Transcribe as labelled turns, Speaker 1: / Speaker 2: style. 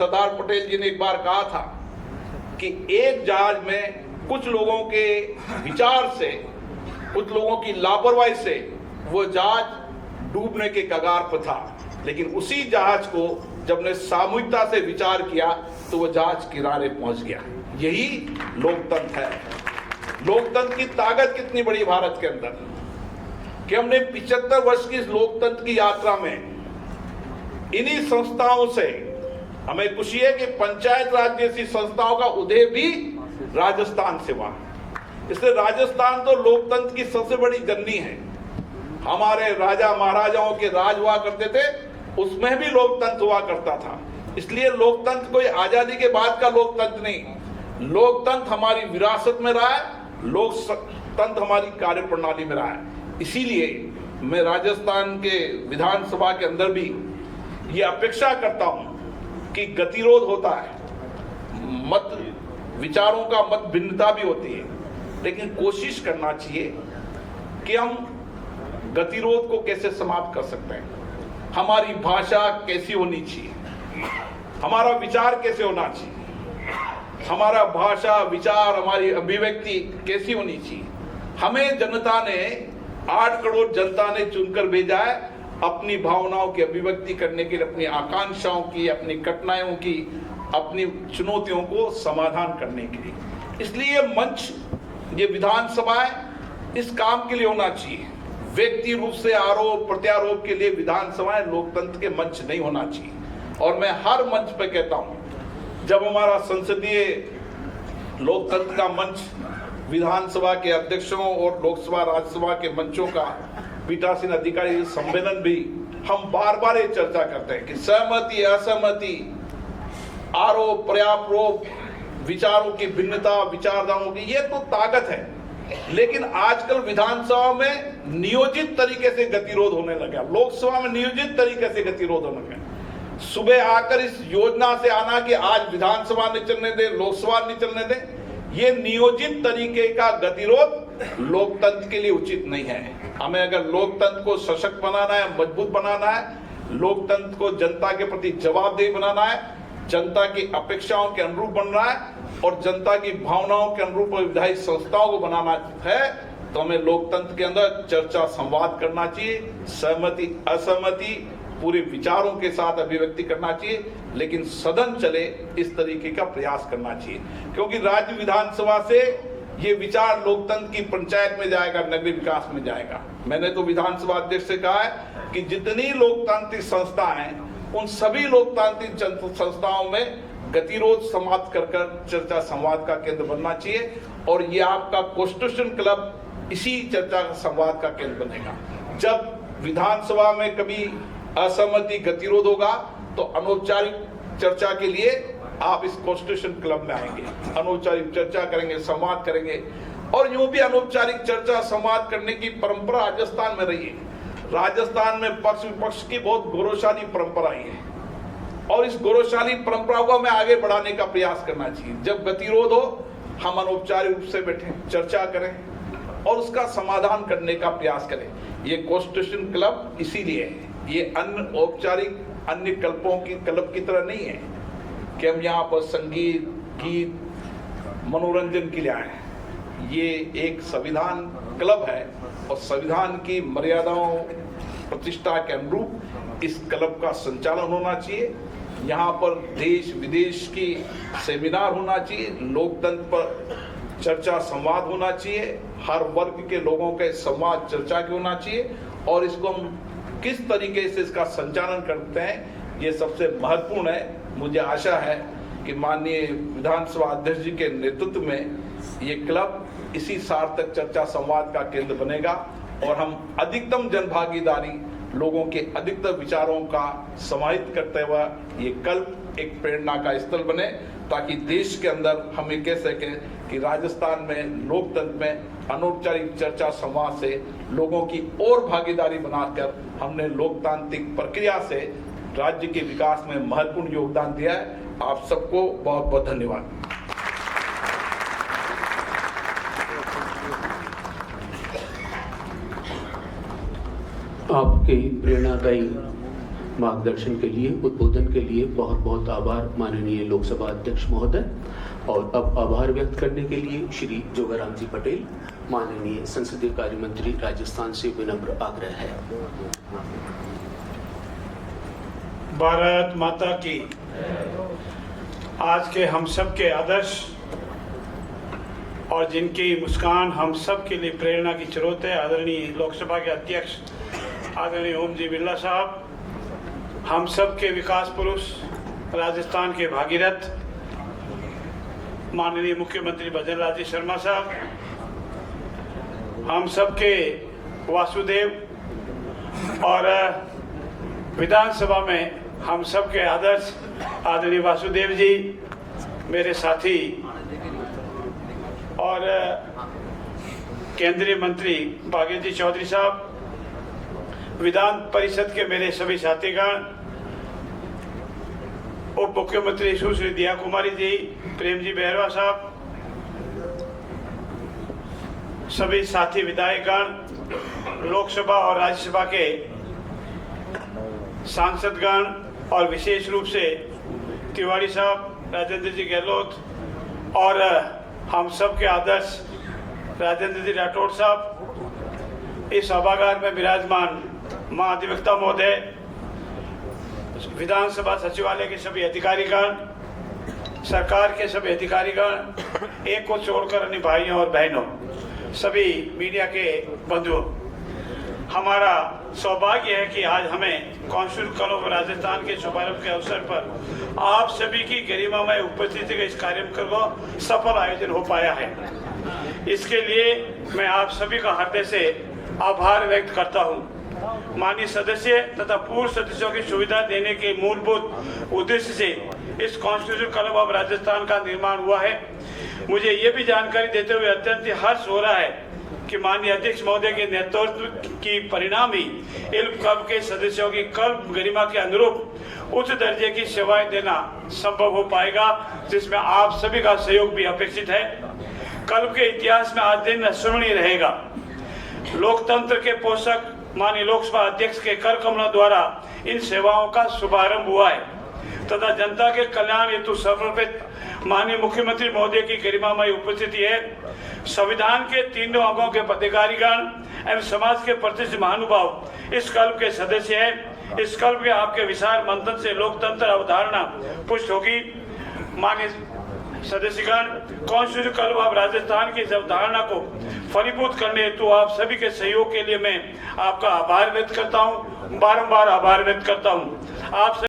Speaker 1: सरदार पटेल जी ने एक बार कहा था कि एक जहाज में कुछ लोगों के विचार से, कुछ लोगों की लापरवाही से वो जहाज डूबने के कगार पर था, लेकिन उसी जहाज को जब ने सामूहिकता से विचार किया तो वो जहाज किनारे पहुंच गया। यही लोकतंत्र है। लोकतंत्र की ताकत कितनी बड़ी भारत के अंदर कि हमने 75 वर्ष की इस लोकतंत्र की यात्रा में इन्हीं संस्थाओं से हमें खुशी है कि पंचायत राज जैसी संस्थाओं का उदय भी राजस्थान से हुआ। इसलिए राजस्थान तो लोकतंत्र की सबसे बड़ी जननी है। हमारे राजा महाराजाओं के राज हुआ करते थे, उसमें भी लोकतंत्र हुआ करता था। इसलिए लोकतंत्र कोई आजादी के बाद का लोकतंत्र नहीं, लोकतंत्र हमारी विरासत में रहा है, लोकतंत्र हमारी कार्य प्रणाली में रहा है। इसीलिए मैं राजस्थान के विधानसभा के अंदर भी ये अपेक्षा करता हूं कि गतिरोध होता है, मत विचारों का मत भिन्नता भी होती है, लेकिन कोशिश करना चाहिए कि हम गतिरोध को कैसे समाप्त कर सकते हैं। हमारी भाषा कैसी होनी चाहिए, हमारा विचार कैसे होना चाहिए, हमारा भाषा विचार हमारी अभिव्यक्ति कैसी होनी चाहिए। हमें जनता ने 8 करोड़ जनता ने चुनकर भेजा है अपनी भावनाओं की अभिव्यक्ति करने के लिए, अपनी आकांक्षाओं की, अपनी कठिनाइयों की, अपनी चुनौतियों को समाधान करने के लिए। इसलिए ये मंच, ये विधानसभाएं इस काम के लिए होना चाहिए। व्यक्ति रूप से आरोप प्रत्यारोप के लिए विधानसभाएं लोकतंत्र के मंच नहीं होना चाहिए। और मैं हर मंच पे कहता हूं, जब हमारा संसदीय लोकतंत्र का मंच विधानसभा के अध्यक्षों और लोकसभा राज्यसभा के मंचों का पीठासीन अधिकारी सम्मेलन भी हम बार बार ये चर्चा करते हैं कि सहमति असहमति, आरोप प्रत्यारोप, विचारों की भिन्नता, विचारधाराओं की, ये तो ताकत है। लेकिन आजकल विधानसभा में नियोजित तरीके से गतिरोध होने लगा, लोकसभा में नियोजित तरीके से गतिरोध होने लगा। सुबह आकर इस योजना से आना कि आज विधानसभा नहीं चलने दे, लोकसभा नहीं चलने दे, ये नियोजित तरीके का गतिरोध लोकतंत्र के लिए उचित नहीं है। हमें अगर लोकतंत्र को सशक्त बनाना है, मजबूत बनाना है, लोकतंत्र को जनता के प्रति जवाबदेही बनाना है, जनता की अपेक्षाओं के अनुरूप बनना है और जनता की भावनाओं के अनुरूप विधायी संस्थाओं को बनाना है, तो हमें लोकतंत्र के अंदर चर्चा संवाद करना चाहिए, सहमति असहमति पूरे विचारों के साथ अभिव्यक्ति करना चाहिए, लेकिन सदन चले इस तरीके का प्रयास करना चाहिए। क्योंकि राज्य विधानसभा से ये विचार लोकतंत्र की पंचायत में जाएगा, नगरीय विकास में जाएगा। मैंने तो विधानसभा अध्यक्ष से कहा है कि जितनी लोकतांत्रिक संस्था हैं, उन सभी लोकतांत्रिक संस्थाओं में गतिरोध समाप्त कर चर्चा संवाद का केंद्र बनना चाहिए। और ये आपका कॉन्स्टिट्यूशन क्लब इसी चर्चा संवाद का केंद्र बनेगा। जब विधानसभा में कभी असहमति गतिरोध होगा तो अनौपचारिक चर्चा के लिए आप इस कॉन्स्टिट्यूशन क्लब में आएंगे, अनौपचारिक चर्चा करेंगे, संवाद करेंगे। और यूं भी अनौपचारिक चर्चा संवाद करने की परंपरा राजस्थान में रही है। राजस्थान में पक्ष विपक्ष की बहुत गौरवशाली परंपरा है और इस गौरवशाली परंपरा को हमें आगे बढ़ाने का प्रयास करना चाहिए। जब गतिरोध हो, हम अनौपचारिक रूप से बैठे, चर्चा करें और उसका समाधान करने का प्रयास करें। ये कॉन्स्टिट्यूशन क्लब इसीलिए है, ये अन्य औपचारिक अन्य क्लब की तरह नहीं है कि हम यहाँ पर संगीत गीत मनोरंजन के लिए आए हैं। ये एक संविधान क्लब है और संविधान की मर्यादाओं प्रतिष्ठा के अनुरूप इस क्लब का संचालन होना चाहिए। यहाँ पर देश विदेश की सेमिनार होना चाहिए, लोकतंत्र पर चर्चा संवाद होना चाहिए, हर वर्ग के लोगों के संवाद चर्चा की होना चाहिए। और इसको हम किस तरीके से इसका संचालन करते हैं, ये सबसे महत्वपूर्ण है। मुझे आशा है कि माननीय विधानसभा अध्यक्ष जी के नेतृत्व में ये क्लब इसी सार्थक चर्चा संवाद का केंद्र बनेगा और हम अधिकतम जनभागीदारी, लोगों के अधिकतर विचारों का समाहित करते हुए ये कल्प एक प्रेरणा का स्थल बने, ताकि देश के अंदर हम ये कह सकें कि राजस्थान में लोकतंत्र में अनौपचारिक चर्चा संवाद से लोगों की और भागीदारी बनाकर हमने लोकतांत्रिक प्रक्रिया से राज्य के विकास में महत्वपूर्ण योगदान दिया है। आप सबको बहुत बहुत धन्यवाद।
Speaker 2: आपके प्रेरणादायी मार्गदर्शन के लिए, उद्बोधन के लिए बहुत बहुत आभार माननीय लोकसभा अध्यक्ष महोदय। और अब आभार व्यक्त करने के लिए श्री जोगाराम जी पटेल, माननीय संसदीय कार्य मंत्री राजस्थान से विनम्र आग्रह है।
Speaker 3: भारत माता की। आज के हम सब के आदर्श और जिनकी मुस्कान हम सब के लिए प्रेरणा की स्रोत है, आदरणीय लोकसभा के अध्यक्ष आदरणीय ओम जी बिरला साहब, हम सब के विकास पुरुष, राजस्थान के भागीरथ माननीय मुख्यमंत्री भजनलाल जी शर्मा साहब, हम सब के वासुदेव और विधानसभा में हम सब के आदर्श आदरणीय वासुदेव जी, मेरे साथी और केंद्रीय मंत्री भागीरथ जी चौधरी साहब, विधान परिषद के मेरे सभी साथीगण, उप मुख्यमंत्री सुश्री दिया कुमारी जी, प्रेम जी बेहरवा साहब, सभी साथी विधायकगण, लोकसभा और राज्यसभा के सांसदगण और विशेष रूप से तिवारी साहब, राजेंद्र जी गहलोत और हम सब के आदर्श राजेंद्र जी राठौड़ साहब, इस सभागार में विराजमान महाधिवक्ता महोदय, विधानसभा सचिवालय के सभी अधिकारीगण, सरकार के सभी अधिकारीगण, एक को छोड़कर अन्य भाइयों और बहनों, सभी मीडिया के बंधुओं, हमारा सौभाग्य है कि आज हमें कॉन्स्टिट्यूशन क्लब ऑफ राजस्थान के शुभारंभ के अवसर पर आप सभी की गरिमामय उपस्थिति का इस कार्यक्रम को सफल आयोजन हो पाया है। इसके लिए मैं आप सभी का हृदय से आभार व्यक्त करता हूं। माननीय सदस्य तथा पूर्व सदस्यों की सुविधा देने के मूलभूत उद्देश्य से इस कॉन्स्टिट्यूशन क्लब ऑफ राजस्थान का निर्माण हुआ है। मुझे ये भी जानकारी देते हुए अत्यंत हर्ष हो रहा है कि माननीय अध्यक्ष महोदय के नेतृत्व की परिणाम ही इल्म क्लब के सदस्यों की कल्प गरिमा के अनुरूप उच्च दर्जे की सेवाएं देना संभव हो पाएगा, जिसमें आप सभी का सहयोग भी अपेक्षित है। क्लब के इतिहास में आज दिन अस्मरणीय रहेगा। लोकतंत्र के पोषक माननीय लोकसभा अध्यक्ष के कर कमलों द्वारा इन सेवाओं का शुभारंभ हुआ है तथा जनता के कल्याण हेतु समर्पित माननीय मुख्यमंत्री महोदय की गरिमामय उपस्थिति है। संविधान के तीनों अंगों के पदाधिकारीगण एवं समाज के प्रतिष्ठित महानुभाव इस क्लब के सदस्य हैं। इस क्लब के आपके विचार मंथन से लोकतंत्र अवधारणा पुष्ट होगी। माननीय सदस्यगण, कॉन्स्टिट्यूशन क्लब ऑफ राजस्थान की इस अवधारणा को फलीभूत करने हेतु आप सभी के सहयोग के लिए मैं आपका आभार व्यक्त करता हूं, बारंबार आभार व्यक्त करता हूं। आप